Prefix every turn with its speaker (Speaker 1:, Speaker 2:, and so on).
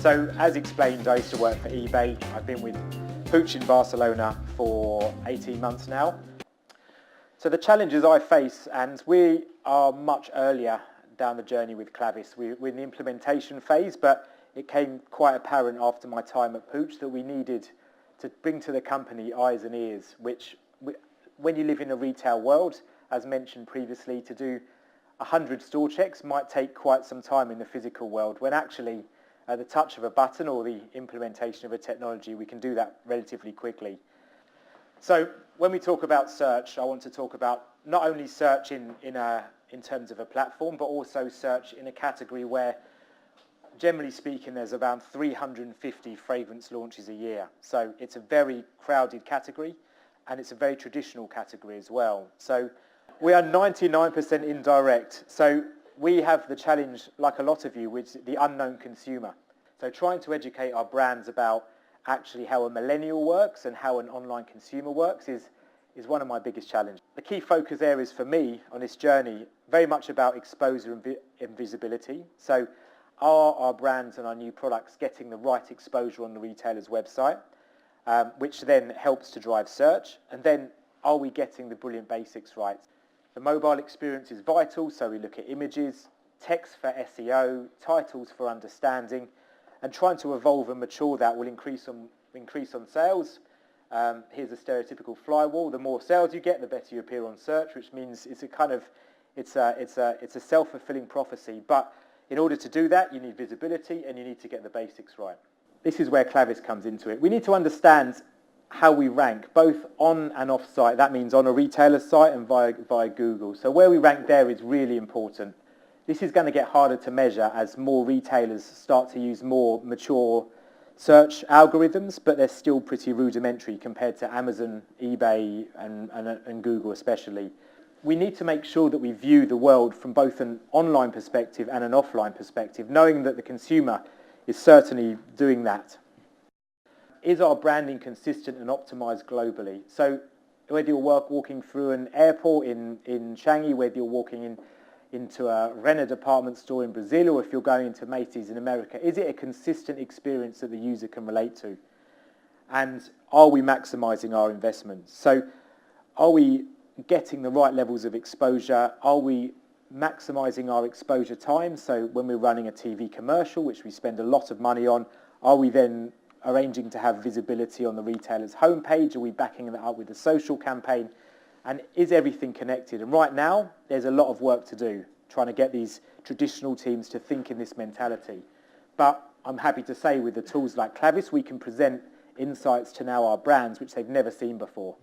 Speaker 1: So as explained, I used to work for eBay. I've been with Puig in Barcelona for 18 months now. So the challenges I face, and we are much earlier down the journey with Clavis. We're in the implementation phase, but it came quite apparent after my time at Puig that we needed to bring to the company eyes and ears, which when you live in a retail world, as mentioned previously, to do 100 store checks might take quite some time in the physical world, when actually at the touch of a button or the implementation of a technology, we can do that relatively quickly. So when we talk about search, I want to talk about not only search in terms of a platform, but also search in a category where, generally speaking, there's around 350 fragrance launches a year. So it's a very crowded category, and it's a very traditional category as well. So we are 99% indirect. So we have the challenge, like a lot of you, with the unknown consumer. So trying to educate our brands about actually how a millennial works and how an online consumer works is one of my biggest challenges. The key focus areas for me on this journey, very much about exposure and visibility. So are our brands and our new products getting the right exposure on the retailer's website, which then helps to drive search? And then are we getting the brilliant basics right? The mobile experience is vital, so we look at images, text for SEO, titles for understanding, and trying to evolve and mature that will increase on sales. Here's a stereotypical flywheel. The more sales you get, the better you appear on search, which means it's a self-fulfilling prophecy. But in order to do that, you need visibility and you need to get the basics right. This is where Clavis comes into it. We need to understand how we rank, both on and off site. That means on a retailer's site and via Google. So where we rank there is really important. This is going to get harder to measure as more retailers start to use more mature search algorithms, but they're still pretty rudimentary compared to Amazon, eBay, and Google especially. We need to make sure that we view the world from both an online perspective and an offline perspective, knowing that the consumer is certainly doing that. Is our branding consistent and optimized globally? So whether you're walking through an airport in Changi, whether you're walking into a Renner department store in Brazil, or if you're going into Macy's in America, is it a consistent experience that the user can relate to? And are we maximizing our investments? So are we getting the right levels of exposure? Are we maximizing our exposure time? So when we're running a TV commercial, which we spend a lot of money on, are we then arranging to have visibility on the retailer's homepage? Are we backing that up with a social campaign? And is everything connected? And right now, there's a lot of work to do, trying to get these traditional teams to think in this mentality. But I'm happy to say with the tools like Clavis, we can present insights to now our brands, which they've never seen before.